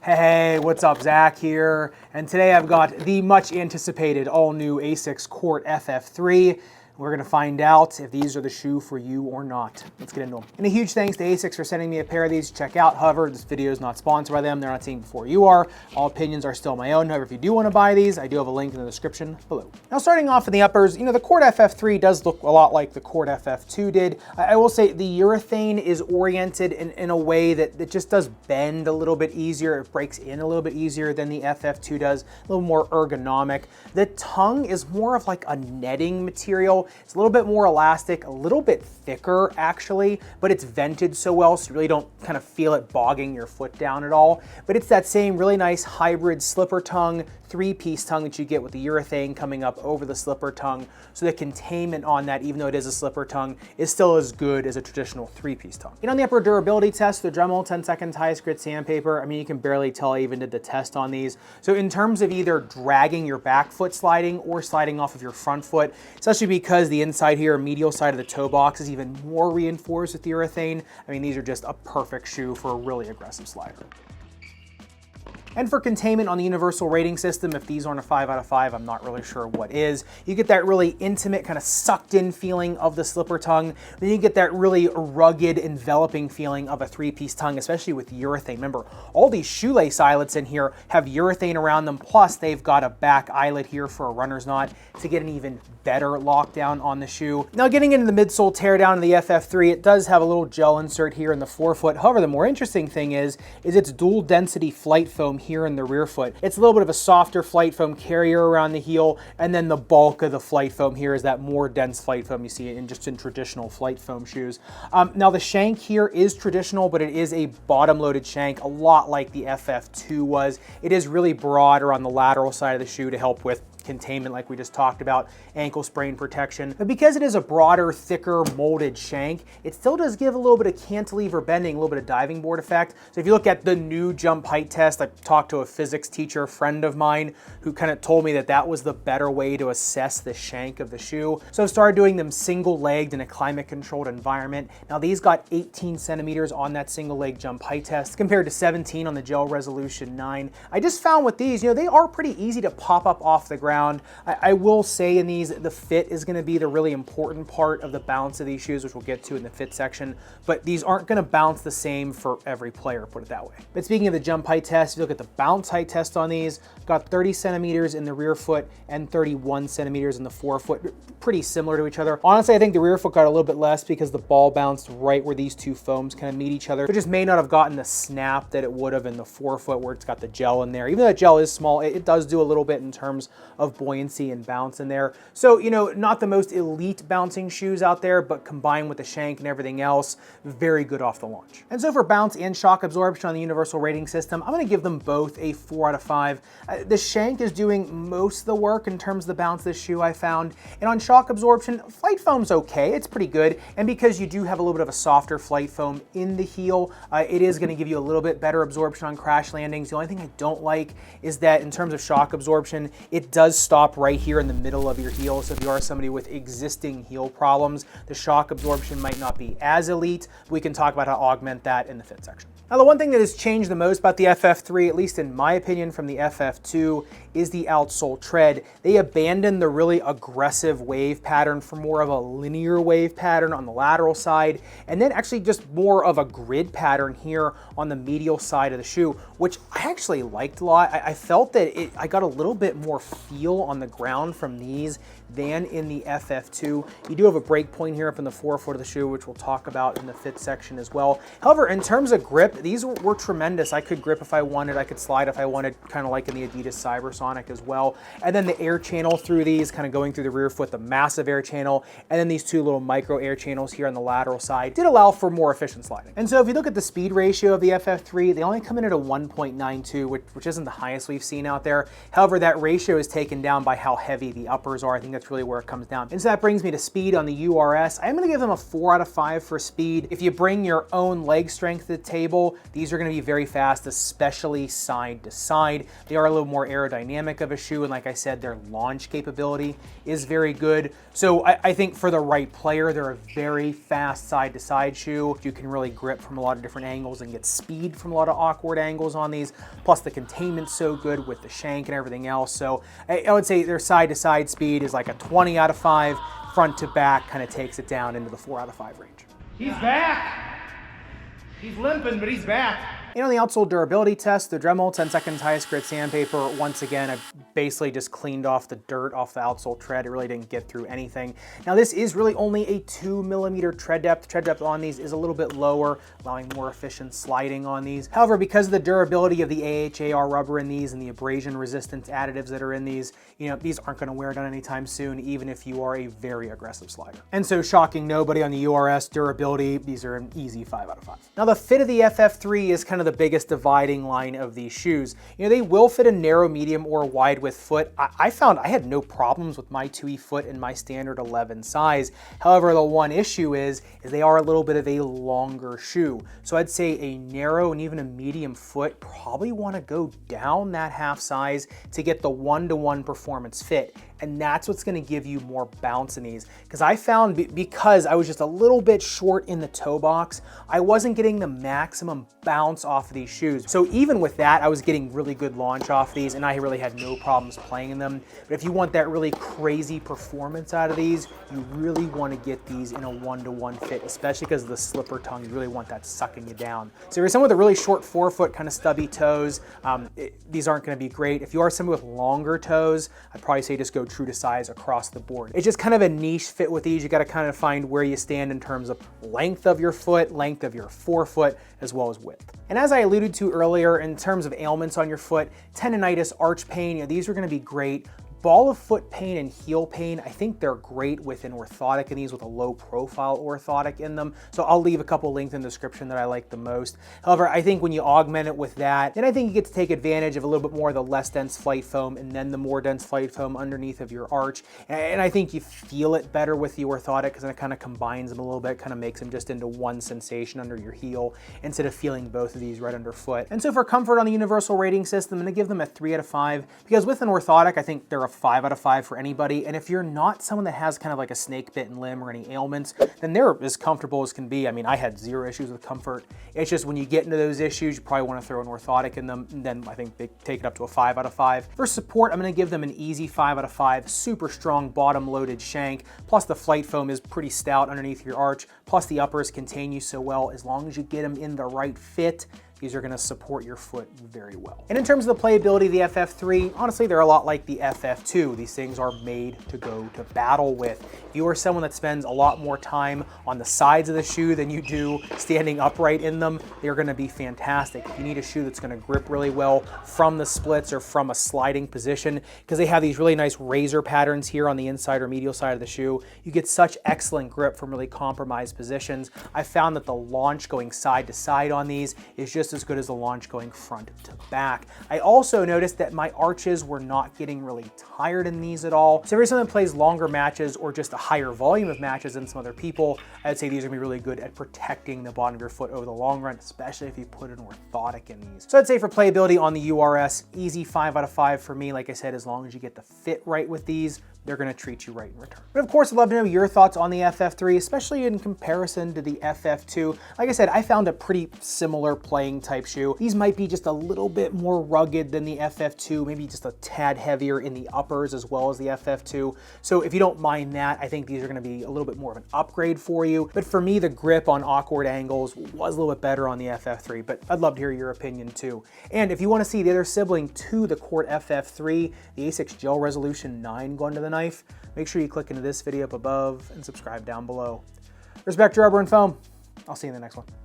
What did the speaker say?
Hey, what's up? Zach here, and today I've got the much anticipated all-new Asics Court FF3. We're gonna find out if these are the shoe for you or not. Let's get into them. And a huge thanks to Asics for sending me a pair of these to check out. However, this video is not sponsored by them. They're not seeing before you are. All opinions are still my own. However, if you do want to buy these, I do have a link in the description below. Now, starting off in the uppers, the Court FF3 does look a lot like the Court FF2 did. I will say the urethane is oriented in a way that just does bend a little bit easier. It breaks in a little bit easier than the FF2 does, a little more ergonomic. The tongue is more of like a netting material. It's a little bit more elastic, a little bit thicker actually, but it's vented so well so you really don't kind of feel it bogging your foot down at all. But it's that same really nice hybrid slipper tongue, three-piece tongue that you get with the urethane coming up over the slipper tongue. So the containment on that, even though it is a slipper tongue, is still as good as a traditional three-piece tongue. On the upper durability test, the Dremel 10 seconds highest grit sandpaper, I mean, you can barely tell I even did the test on these. So in terms of either dragging your back foot sliding or sliding off of your front foot, especially because the inside here, medial side of the toe box is even more reinforced with urethane, I mean, these are just a perfect shoe for a really aggressive slider. And for containment on the universal rating system, if these aren't a 5 out of 5, I'm not really sure what is. You get that really intimate, kind of sucked in feeling of the slipper tongue. Then you get that really rugged, enveloping feeling of a three-piece tongue, especially with urethane. Remember, all these shoelace eyelets in here have urethane around them, plus they've got a back eyelet here for a runner's knot to get an even better lockdown on the shoe. Now, getting into the midsole teardown of the FF3, it does have a little gel insert here in the forefoot. However, the more interesting thing is its dual density flight foam here in the rear foot. It's a little bit of a softer flight foam carrier around the heel, and then the bulk of the flight foam here is that more dense flight foam you see in traditional flight foam shoes. Now the shank here is traditional, but it is a bottom-loaded shank, a lot like the FF2 was. It is really broader on the lateral side of the shoe to help with containment like we just talked about, ankle sprain protection. But because it is a broader, thicker, molded shank, it still does give a little bit of cantilever bending, a little bit of diving board effect. So if you look at the new jump height test, I talked to a physics teacher, a friend of mine, who kind of told me that that was the better way to assess the shank of the shoe. So I've started doing them single-legged in a climate-controlled environment. Now these got 18 centimeters on that single-leg jump height test compared to 17 on the Gel Resolution 9. I just found with these, they are pretty easy to pop up off the ground. I will say in these, the fit is going to be the really important part of the bounce of these shoes, which we'll get to in the fit section, but these aren't going to bounce the same for every player, put it that way. But speaking of the jump height test, if you look at the bounce height test on these, got 30 centimeters in the rear foot and 31 centimeters in the forefoot, pretty similar to each other. Honestly, I think the rear foot got a little bit less because the ball bounced right where these two foams kind of meet each other. It just may not have gotten the snap that it would have in the forefoot where it's got the gel in there. Even though that gel is small, it does do a little bit in terms of buoyancy and bounce in there. So, not the most elite bouncing shoes out there, but combined with the shank and everything else, very good off the launch. And so for bounce and shock absorption on the universal rating system, I'm going to give them both a 4 out of 5. The shank is doing most of the work in terms of the bounce of this shoe I found. And on shock absorption, flight foam's okay. It's pretty good. And because you do have a little bit of a softer flight foam in the heel, it is going to give you a little bit better absorption on crash landings. The only thing I don't like is that in terms of shock absorption, it does stop right here in the middle of your heel. So if you are somebody with existing heel problems, the shock absorption might not be as elite. We can talk about how to augment that in the fit section. Now, the one thing that has changed the most about the FF3, at least in my opinion from the FF2, is the outsole tread. They abandoned the really aggressive wave pattern for more of a linear wave pattern on the lateral side, and then actually just more of a grid pattern here on the medial side of the shoe, which I actually liked a lot. I felt that I got a little bit more feel on the ground from these than in the FF2. You do have a break point here up in the forefoot of the shoe, which we'll talk about in the fit section as well. However, in terms of grip, these were tremendous. I could grip if I wanted, I could slide if I wanted, kind of like in the Adidas Cybersonic as well. And then the air channel through these, kind of going through the rear foot, the massive air channel, and then these two little micro air channels here on the lateral side did allow for more efficient sliding. And so if you look at the speed ratio of the FF3, they only come in at a 1.92, which isn't the highest we've seen out there. However, that ratio is taken down by how heavy the uppers are. I think that's really where it comes down. And so that brings me to speed on the URS. I'm going to give them a 4 out of 5 for speed. If you bring your own leg strength to the table, shoe. These are going to be very fast, especially side to side. They are a little more aerodynamic of a shoe, and like I said, their launch capability is very good. So I think for the right player, they're a very fast side to side shoe. You can really grip from a lot of different angles and get speed from a lot of awkward angles on these. Plus the containment's so good with the shank and everything else. So I would say their side to side speed is like a 20 out of 5. Front to back kind of takes it down into the 4 out of 5 range. He's back. He's limping, but he's back. You know, the Outsole durability test, the Dremel 10 seconds highest grit sandpaper, once again, I basically just cleaned off the dirt off the outsole tread. It really didn't get through anything. Now this is really only a 2mm tread depth. Tread depth on these is a little bit lower, allowing more efficient sliding on these. However, because of the durability of the AHAR rubber in these and the abrasion resistance additives that are in these, you know, these aren't gonna wear down anytime soon, even if you are a very aggressive slider. And so shocking nobody on the URS durability, these are an easy 5 out of 5. Now the fit of the FF3 is kind of the biggest dividing line of these shoes. You know, they will fit a narrow, medium, or wide width foot. I found I had no problems with my 2E foot in my standard 11 size. However, the one issue is they are a little bit of a longer shoe. So I'd say a narrow and even a medium foot probably want to go down that half size to get the one-to-one performance fit. And that's what's gonna give you more bounce in these. Because I found, because I was just a little bit short in the toe box, I wasn't getting the maximum bounce off of these shoes. So even with that, I was getting really good launch off these, and I really had no problems playing in them. But if you want that really crazy performance out of these, you really wanna get these in a one-to-one fit, especially because of the slipper tongue. You really want that sucking you down. So if you're someone with a really short forefoot, kind of stubby toes, these aren't gonna be great. If you are someone with longer toes, I'd probably say just go true to size across the board. It's just kind of a niche fit with these. You got to kind of find where you stand in terms of length of your foot, length of your forefoot, as well as width. And as I alluded to earlier, in terms of ailments on your foot, tendonitis, arch pain, you know, these are going to be great. Ball of foot pain and heel pain, I think they're great with an orthotic in these, with a low profile orthotic in them. So I'll leave a couple links in the description that I like the most. However, I think when you augment it with that, then I think you get to take advantage of a little bit more of the less dense flight foam and then the more dense flight foam underneath of your arch. And I think you feel it better with the orthotic because it kind of combines them a little bit, kind of makes them just into one sensation under your heel instead of feeling both of these right underfoot. And so for comfort on the universal rating system, I'm gonna give them a 3 out of 5 because with an orthotic, I think they're a 5 out of 5 for anybody. And if you're not someone that has kind of like a snake bitten limb or any ailments, then they're as comfortable as can be. I mean, I had 0 issues with comfort. It's just when you get into those issues, you probably want to throw an orthotic in them. And then I think they take it up to a 5 out of 5. For support, I'm going to give them an easy 5 out of 5. Super strong bottom loaded shank. Plus the flight foam is pretty stout underneath your arch. Plus the uppers contain you so well. As long as you get them in the right fit, these are gonna support your foot very well. And in terms of the playability of the FF3, honestly, they're a lot like the FF2. These things are made to go to battle with. If you are someone that spends a lot more time on the sides of the shoe than you do standing upright in them, they're gonna be fantastic. If you need a shoe that's gonna grip really well from the splits or from a sliding position, because they have these really nice razor patterns here on the inside or medial side of the shoe, you get such excellent grip from really compromised positions. I found that the launch going side to side on these is just as good as the launch going front to back. I also noticed that my arches were not getting really tired in these at all. So if you're someone that plays longer matches or just a higher volume of matches than some other people, I'd say these are gonna be really good at protecting the bottom of your foot over the long run, especially if you put an orthotic in these. So I'd say for playability on the URS, easy 5 out of 5 for me. Like I said, as long as you get the fit right with these, they're gonna treat you right in return. But of course, I'd love to know your thoughts on the FF3, especially in comparison to the FF2. Like I said, I found a pretty similar playing type shoe. These might be just a little bit more rugged than the FF2, maybe just a tad heavier in the uppers as well as the FF2. So if you don't mind that, I think these are gonna be a little bit more of an upgrade for you. But for me, the grip on awkward angles was a little bit better on the FF3, but I'd love to hear your opinion too. And if you wanna see the other sibling to the Court FF3, the Asics Gel Resolution 9 going to the knife, make sure you click into this video up above and subscribe down below. Respect your rubber and foam. I'll see you in the next one.